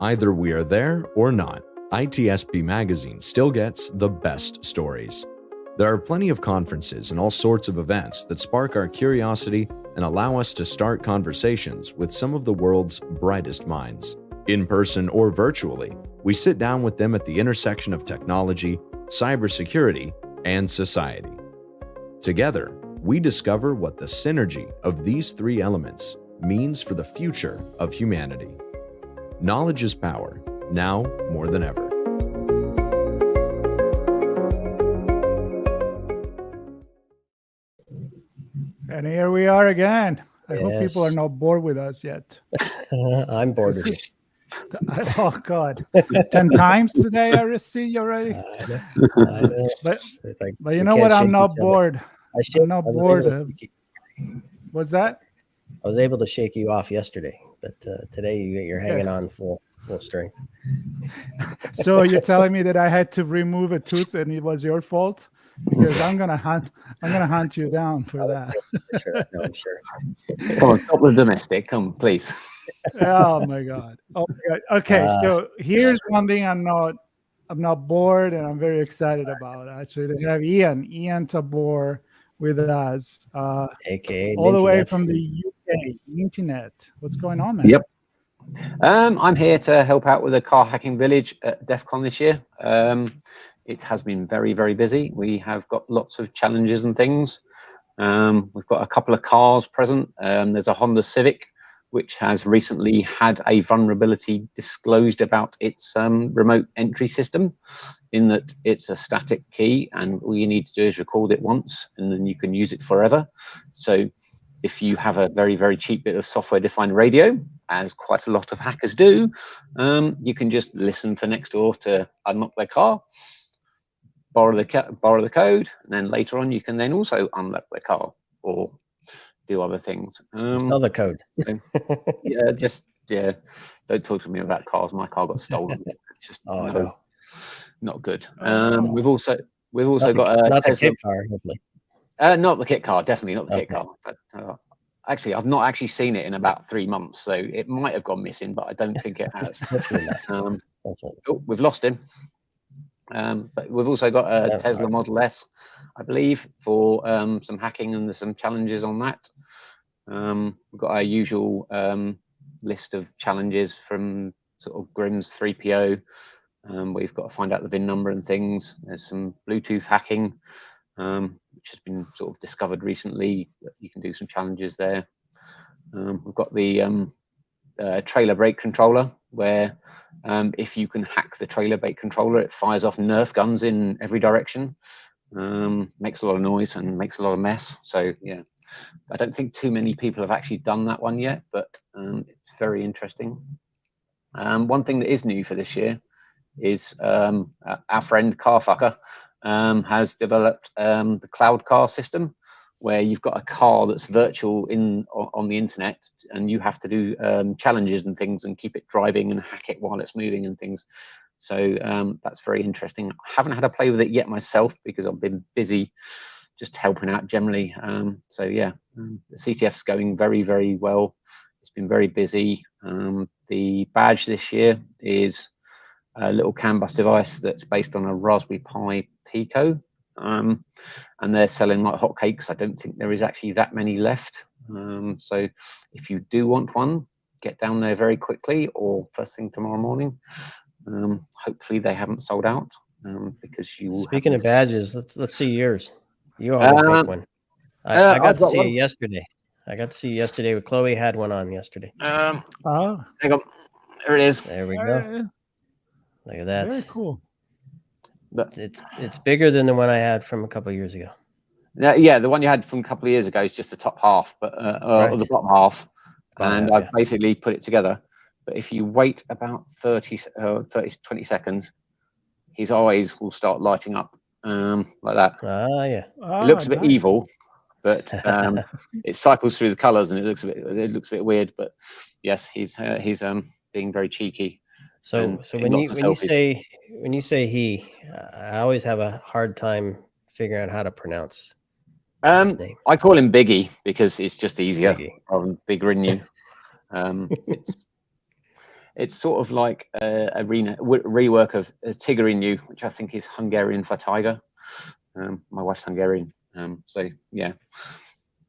Either we are there or not, ITSPmagazine still gets the best stories. There are plenty of conferences and all sorts of events that spark our curiosity and allow us to start conversations with some of the world's brightest minds. In person or virtually, we sit down with them at the intersection of technology, cybersecurity, and society. Together, we discover what the synergy of these three elements means for the future of humanity. Knowledge is power, now more than ever. And here we are again. I hope people are not bored with us yet. I'm bored with you. Oh, God. 10 times today I see you already. I know. But you know what? I'm not bored. I'm not bored. What's that? I was able to shake you off yesterday, but today you're hanging on full strength. So you're telling me that I had to remove a tooth and it was your fault? Because I'm gonna hunt you down for that. No, I'm sure. Come on, stop the domestic. Come, please. Oh my God. Oh my God. Okay, so here's one thing I'm not bored and I'm very excited about. Actually, they have Ian Tabor with us, AKA all the way MintyNet. from the UK, MintyNet. What's going on, man? Yep. I'm here to help out with the car hacking village at DEF CON this year. It has been very, very busy. We have got lots of challenges and things. We've got a couple of cars present. There's a Honda Civic, which has recently had a vulnerability disclosed about its remote entry system, in that it's a static key and all you need to do is record it once and then you can use it forever. So if you have a very, very cheap bit of software-defined radio, as quite a lot of hackers do, you can just listen for next door to unlock their car, borrow the code, and then later on you can then also unlock their car or do other things. Sell the code. So, yeah, don't talk to me about cars. My car got stolen. It's just not good. We've also got a not the Tesla kit car, hopefully. Not the kit car, definitely not the kit car. But actually, I've not actually seen it in about 3 months, so it might have gone missing, but I don't think it has. We've lost him. But we've also got a Tesla Model S, I believe, for some hacking, and there's some challenges on that. We've got our usual list of challenges from sort of Grimm's 3PO. We've got to find out the VIN number and things. There's some Bluetooth hacking, which has been sort of discovered recently. You can do some challenges there. We've got the trailer brake controller, where if you can hack the trailer brake controller, it fires off Nerf guns in every direction. Makes a lot of noise and makes a lot of mess. So yeah, I don't think too many people have actually done that one yet, but it's very interesting. One thing that is new for this year is our friend Carfucker has developed the cloud car system, where you've got a car that's virtual on the internet, and you have to do challenges and things and keep it driving and hack it while it's moving and things. So that's very interesting. I haven't had a play with it yet myself because I've been busy just helping out generally. So yeah, the CTF's going very, very well. It's been very busy. The badge this year is a little CAN bus device that's based on a Raspberry Pi Pico. And they're selling like hotcakes. I don't think there is actually that many left. So if you do want one, get down there very quickly or first thing tomorrow morning. Hopefully they haven't sold out because you. Speaking of badges, let's see yours. You always make one. I got to see it yesterday. I got to see yesterday with Chloe. Had one on yesterday. Hang on, there it is. There we go. Look at that. Very cool. But it's bigger than the one I had from a couple of years ago. Yeah, the one you had from a couple of years ago is just the top half, but or the bottom half, and I've basically put it together. But if you wait about 20 seconds, his eyes will start lighting up like that. It looks a bit evil, but it cycles through the colours and it looks a bit weird. But yes, he's being very cheeky. So when you say he, I always have a hard time figuring out how to pronounce his name. I call him Biggie because it's just easier rather than Big Renew. It's sort of like a rework of Tigerinyú, which I think is Hungarian for tiger. My wife's Hungarian, so yeah.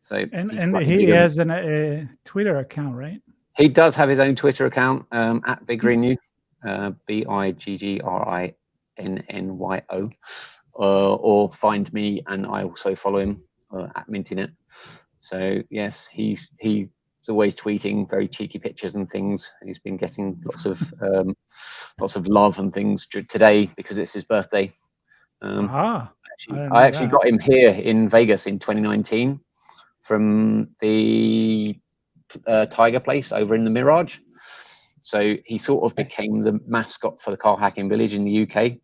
So and he has a Twitter account, right? He does have his own Twitter account at Bigrinnyu, BIGGRINNYO, or find me, and I also follow him at MintyNet. So yes, he's always tweeting very cheeky pictures and things. He's been getting lots of love and things today because it's his birthday. I actually got him here in Vegas in 2019 from the Tiger Place over in the Mirage. So he sort of became the mascot for the car hacking village in the UK.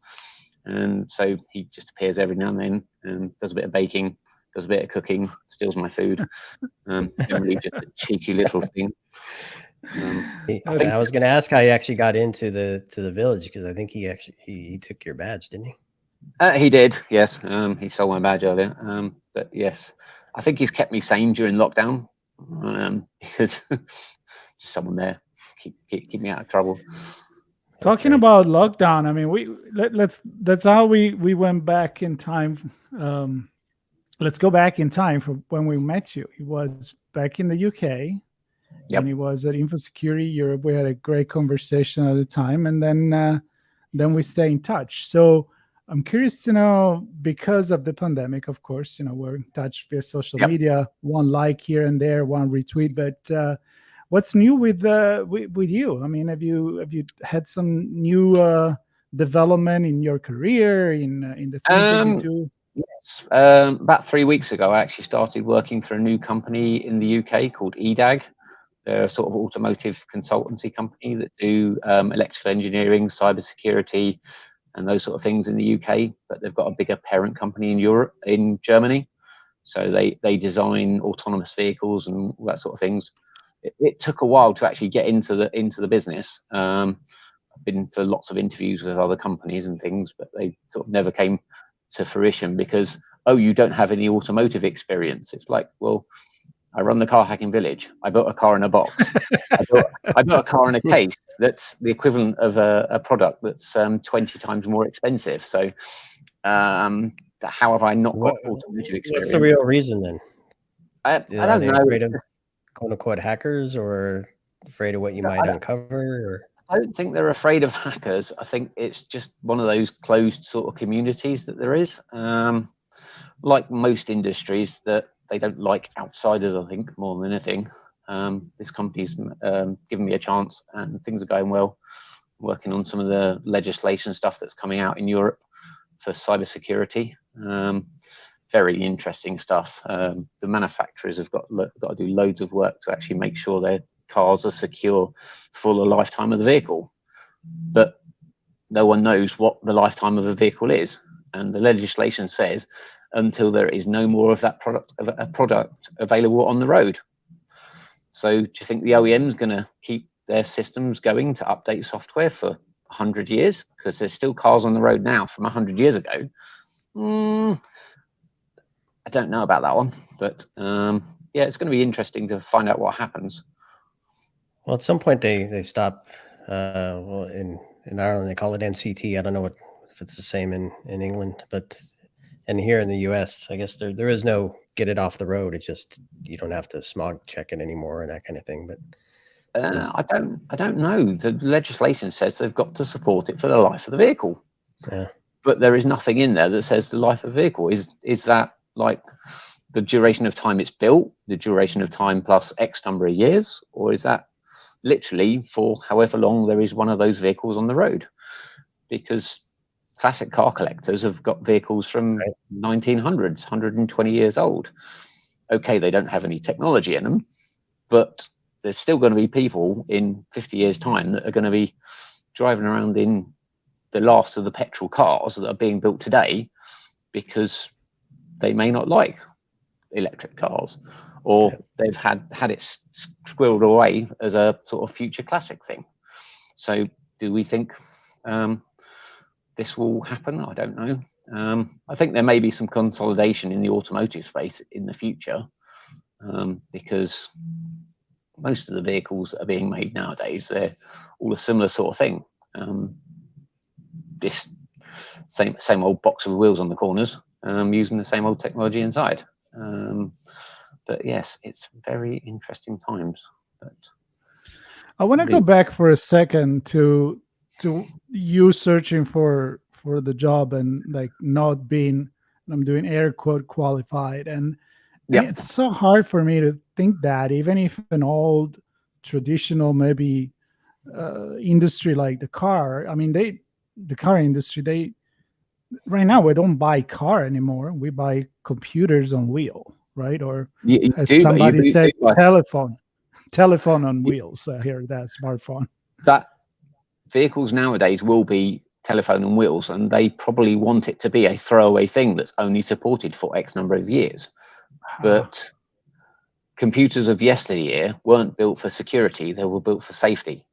And so he just appears every now and then and does a bit of baking, does a bit of cooking, steals my food. Generally just a cheeky little thing. I was going to ask how he actually got into the village, because I think he took your badge, didn't he? He did, yes. He stole my badge earlier. But yes, I think he's kept me sane during lockdown because just someone there keep me out of trouble. Talking about lockdown, I mean, that's how we went back in time. Let's go back in time from when we met you. It was back in the UK. Yep. And it was at InfoSecurity Europe. We had a great conversation at the time, and then we stay in touch. So I'm curious to know, because of the pandemic, of course, we're in touch via social media, one like here and there, one retweet. But what's new with you? I mean, have you had some new development in your career, in the things that you do? Yes. About 3 weeks ago, I actually started working for a new company in the UK called EDAG. They're a sort of automotive consultancy company that do electrical engineering, cybersecurity, and those sort of things in the UK. But they've got a bigger parent company in Europe, in Germany. So they design autonomous vehicles and all that sort of things. It took a while to actually get into the business. I've been for lots of interviews with other companies and things, but they sort of never came to fruition because, oh, you don't have any automotive experience. It's like, well, I run the car hacking village. I built a car in a box. I built a car in a case that's the equivalent of a product that's 20 times more expensive. So how have I not got automotive experience? What's the real reason then? I don't know. Afraid of quote unquote hackers, or afraid of what you might uncover? Or? I don't think they're afraid of hackers. I think it's just one of those closed sort of communities that there is. Like most industries, that they don't like outsiders, I think, more than anything. This company's given me a chance and things are going well. I'm working on some of the legislation stuff that's coming out in Europe for cybersecurity. Very interesting stuff. The manufacturers have got to do loads of work to actually make sure their cars are secure for the lifetime of the vehicle. But no one knows what the lifetime of a vehicle is. And the legislation says until there is no more of that product available on the road. So do you think the OEM is going to keep their systems going to update software for 100 years? Because there's still cars on the road now from 100 years ago. I don't know about that one, but yeah, it's going to be interesting to find out what happens. Well, at some point they stop. Well, in Ireland they call it NCT. I don't know if it's the same in England, and here in the US, I guess there is no get it off the road. It's just you don't have to smog check it anymore and that kind of thing. But I don't know. The legislation says they've got to support it for the life of the vehicle. Yeah. But there is nothing in there that says the life of the vehicle. Is that like the duration of time it's built, the duration of time plus X number of years, or is that literally for however long there is one of those vehicles on the road? Because classic car collectors have got vehicles from 1900s, 120 years old. Okay, they don't have any technology in them, but there's still going to be people in 50 years' time that are going to be driving around in the last of the petrol cars that are being built today because they may not like electric cars, or they've had it squirreled away as a sort of future classic thing. So do we think this will happen? I don't know. I think there may be some consolidation in the automotive space in the future because most of the vehicles that are being made nowadays, they're all a similar sort of thing. This same old box of wheels on the corners, using the same old technology inside. But yes, it's very interesting times. But I want to go back for a second to you searching for the job and like not being, I'm doing air quote, qualified, and it's so hard for me to think that even if an old traditional maybe industry like the car, I mean, the car industry, right now we don't buy car anymore, we buy computers on wheel, right? Or as somebody said, telephone on wheels. I hear that, smartphone. That vehicles nowadays will be telephone on wheels, and they probably want it to be a throwaway thing that's only supported for X number of years. But computers of yesteryear weren't built for security, they were built for safety.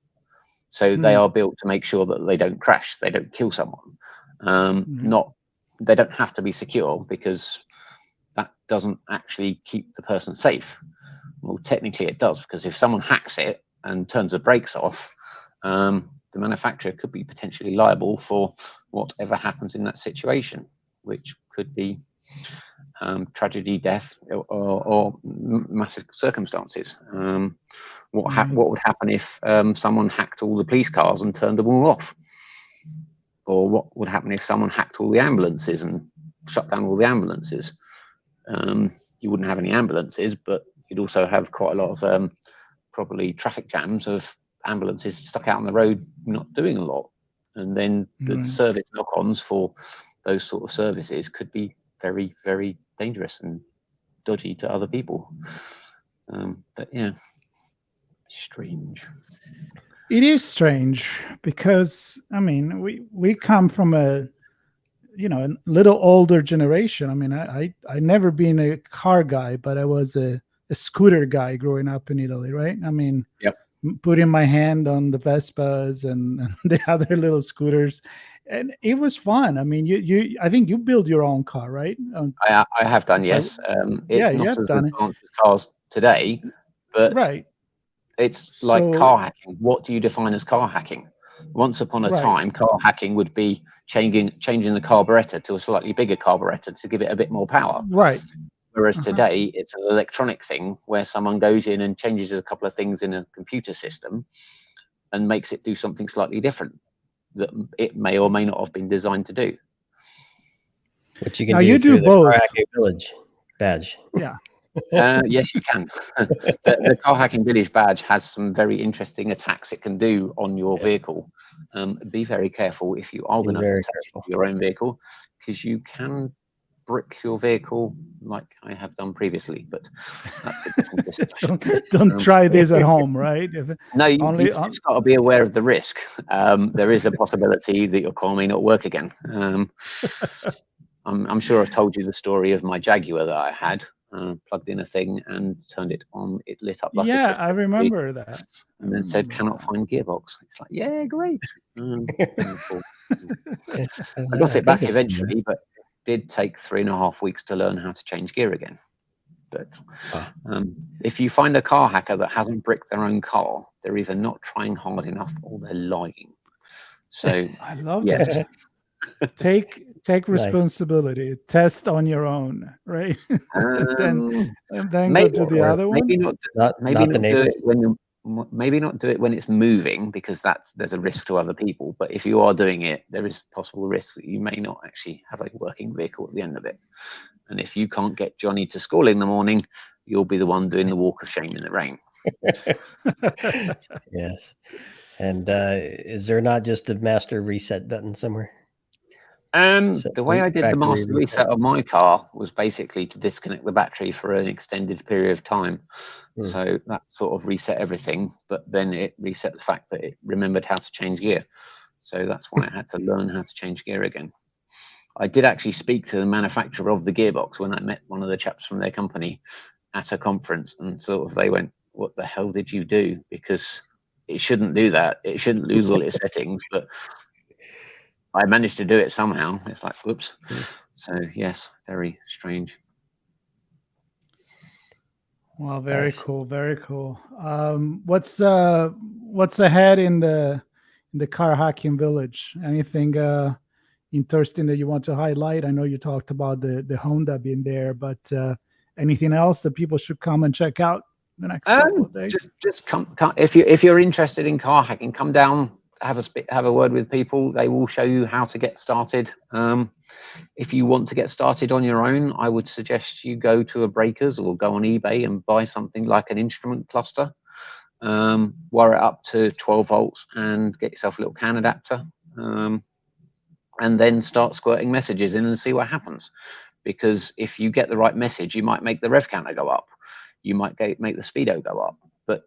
So they are built to make sure that they don't crash, they don't kill someone. They don't have to be secure, because that doesn't actually keep the person safe. Well, technically it does, because if someone hacks it and turns the brakes off, the manufacturer could be potentially liable for whatever happens in that situation, which could be tragedy, death, or massive circumstances. What would happen if someone hacked all the police cars and turned them all off? Or what would happen if someone hacked all the ambulances and shut down all the ambulances? You wouldn't have any ambulances, but you'd also have quite a lot of probably traffic jams of ambulances stuck out on the road not doing a lot. And then the service knock-ons for those sort of services could be very, very dangerous and dodgy to other people. But yeah, strange. It is strange because, I mean, we come from a little older generation. I mean, I never been a car guy, but I was a scooter guy growing up in Italy, right? I mean, putting my hand on the Vespas and the other little scooters, and it was fun. I mean, I think you build your own car, right? I have done, yes. It's not as advanced as cars today, but it's like car hacking. What do you define as car hacking? Once upon a time, car hacking would be changing the carburetor to a slightly bigger carburetor to give it a bit more power. Right. Whereas today, it's an electronic thing where someone goes in and changes a couple of things in a computer system and makes it do something slightly different that it may or may not have been designed to do. Which you can do through the Car Hacking Village badge. Yeah. Yes, you can. The Car Hacking Village badge has some very interesting attacks it can do on your vehicle. Be very careful if you are going to touch your own vehicle, because you can brick your vehicle like I have done previously, but that's a different discussion. Don't try this at home, right? No, you've just got to be aware of the risk. There is a possibility that your car may not work again. I'm sure I've told you the story of my Jaguar that I had. Plugged in a thing and turned it on. It lit up like a I remember that. And then said, "Cannot find gearbox." It's like, yeah, great. I got it back eventually, but it did take 3.5 weeks to learn how to change gear again. But if you find a car hacker that hasn't bricked their own car, they're either not trying hard enough or they're lying. So I love that. Take responsibility. Test on your own, right? and then go to the other one. Maybe not do it when it's moving, because there's a risk to other people. But if you are doing it, there is possible risk that you may not actually have a working vehicle at the end of it. And if you can't get Johnny to school in the morning, you'll be the one doing the walk of shame in the rain. Yes. And is there not just a master reset button somewhere? The way I did the master reset of my car was basically to disconnect the battery for an extended period of time. So that sort of reset everything, but then it reset the fact that it remembered how to change gear. So that's why I had to learn how to change gear again. I did actually speak to the manufacturer of the gearbox when I met one of the chaps from their company at a conference, and sort of they went, "What the hell did you do? Because it shouldn't do that. It shouldn't lose all its settings." But I managed to do it somehow. It's like, whoops. So yes, very strange. Well, very Nice. cool, very cool. What's ahead in the car hacking village? Anything interesting that you want to highlight? I know you talked about the Honda being there, but anything else that people should come and check out the next couple of days? Just come if you're interested in car hacking, come down, have a word with people. They will show you how to get started. If you want to get started on your own, I would suggest you go to a breakers or go on eBay and buy something like an instrument cluster, wire it up to 12 volts and get yourself a little CAN adapter, and then start squirting messages in and see what happens. Because if you get the right message, you might make the rev counter go up, you might make the speedo go up, but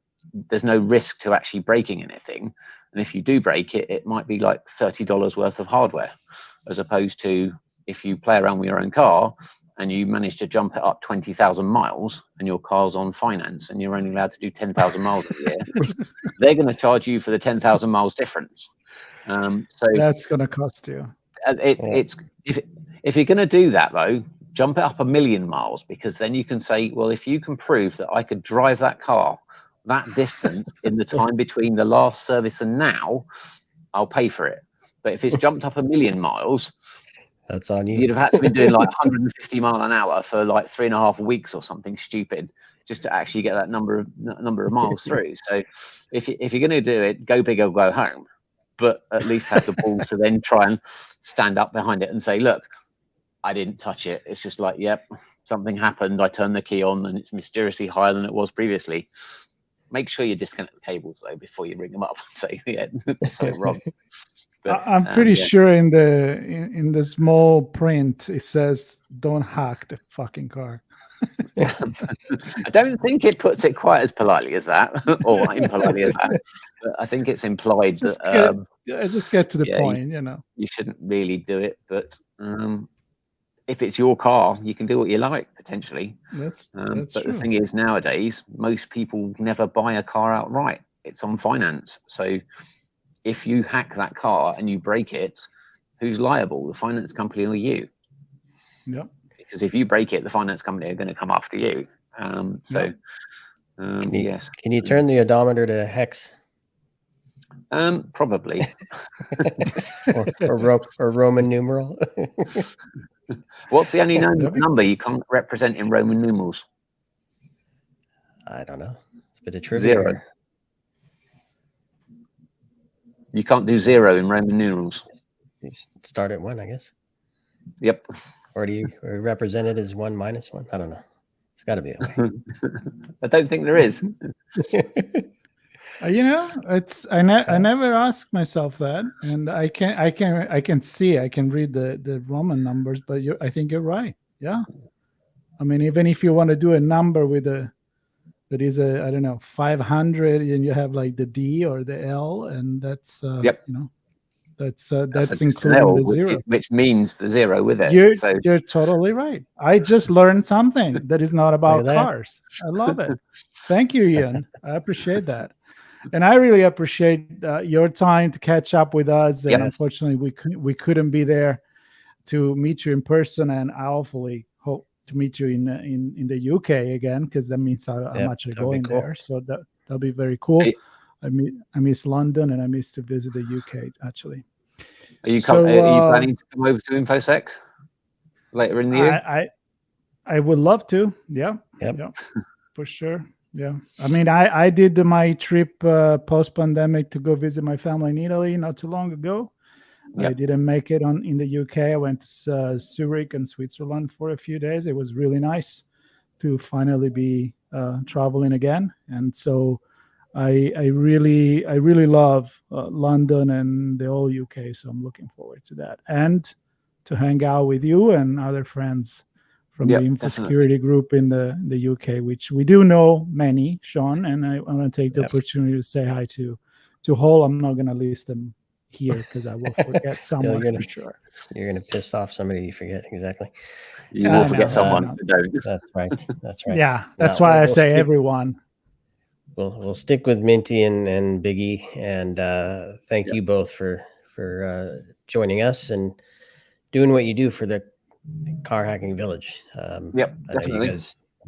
there's no risk to actually breaking anything. And if you do break it, it might be like $30 worth of hardware, as opposed to if you play around with your own car and you manage to jump it up 20,000 miles and your car's on finance and you're only allowed to do 10,000 miles a year, they're going to charge you for the 10,000 miles difference. So that's going to cost you. It's if you're going to do that though, jump it up 1 million miles, because then you can say, well, if you can prove that I could drive that car that distance in the time between the last service and now, I'll pay for it. But if it's jumped up 1 million miles, that's on you. You'd have had to be doing like 150 mile an hour for like 3.5 weeks or something stupid just to actually get that number of miles through. So if you're going to do it, go big or go home, but at least have the balls to then try and stand up behind it and say, look, I didn't touch it. It's just like, yep, something happened. I turned the key on and it's mysteriously higher than it was previously. Make sure you disconnect the cables though before you ring them up and say, yeah, there's something wrong. But, I'm pretty sure in the small print it says, "Don't hack the fucking car." I don't think it puts it quite as politely as that, or impolitely as that. But I think it's implied just that just get to the point. You shouldn't really do it. But if it's your car, you can do what you like potentially. That's but true. the thing is, nowadays, most people never buy a car outright. It's on finance. So if you hack that car and you break it, who's liable? The finance company or you? Yep. Because if you break it, the finance company are going to come after you. Yes. Can you turn the odometer to hex? Probably. or Roman numeral. What's the only number you can't represent in Roman numerals? I don't know. It's a bit of trivia. 0. You can't do 0 in Roman numerals. You start at 1, I guess. Yep. Or do you represent it as 1 minus 1? I don't know. It's got to be a way. I don't think there is. It's I never asked myself that, and I can see, I can read the Roman numbers, but I think you're right. Yeah, I mean, even if you want to do a number with that is I don't know, 500, and you have like the D or the L, and that's yep. That's including L, the 0, which means the 0 with it. You're totally right. I just learned something that is not about cars. I love it. Thank you, Ian. I appreciate that. And I really appreciate your time to catch up with us. And unfortunately, we couldn't be there to meet you in person. And I hopefully hope to meet you in the UK again, because that means I'm actually going there. So that'll be very cool. I miss London, and I miss to visit the UK actually. Are you planning to come over to InfoSec later in the year? I would love to. Yeah. Yeah, for sure. Yeah, I mean, I did my trip post-pandemic to go visit my family in Italy not too long ago. Yep. I didn't make it in the UK. I went to Zurich and Switzerland for a few days. It was really nice to finally be traveling again. And so I really love London and the whole UK. So I'm looking forward to that, and to hang out with you and other friends from the InfoSecurity group in the UK, which we do know many, Sean, and I want to take the opportunity to say hi to Hall. I'm not going to list them here because I will forget someone for sure. You're going to piss off somebody you forget, exactly. You will forget someone. That's right. That's right. Yeah, that's why I say everyone. We'll stick with Minty and Biggie, and thank you both for joining us and doing what you do for the car hacking village. Definitely.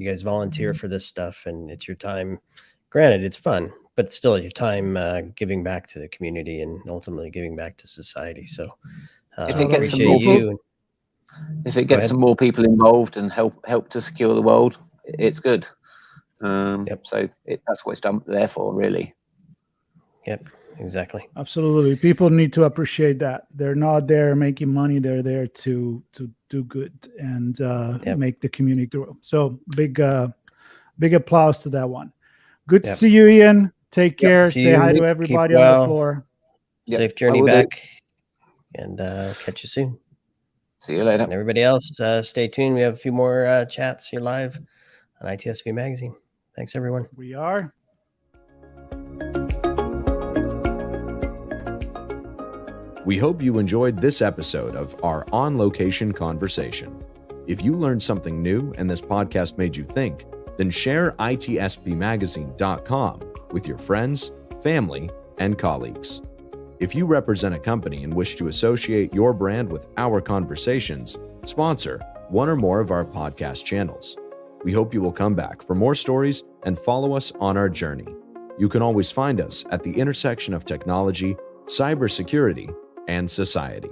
you guys volunteer for this stuff, and it's your time. Granted, it's fun, but still your time giving back to the community and ultimately giving back to society. So if it gets some appreciate more, you. if it gets some more people involved and help to secure the world, it's good. So that's what it's done there for, really. Yep, exactly. Absolutely. People need to appreciate that. They're not there making money. They're there to do good and make the community grow. So big applause to that one. Good to see you, Ian. Take care. Say hi to everybody on the floor. Safe journey back, and catch you soon. See you later. And everybody else, stay tuned. We have a few more chats here live on ITSP Magazine. Thanks, everyone. We are. We hope you enjoyed this episode of our on-location conversation. If you learned something new and this podcast made you think, then share ITSPmagazine.com with your friends, family, and colleagues. If you represent a company and wish to associate your brand with our conversations, sponsor one or more of our podcast channels. We hope you will come back for more stories and follow us on our journey. You can always find us at the intersection of technology, cybersecurity, and society.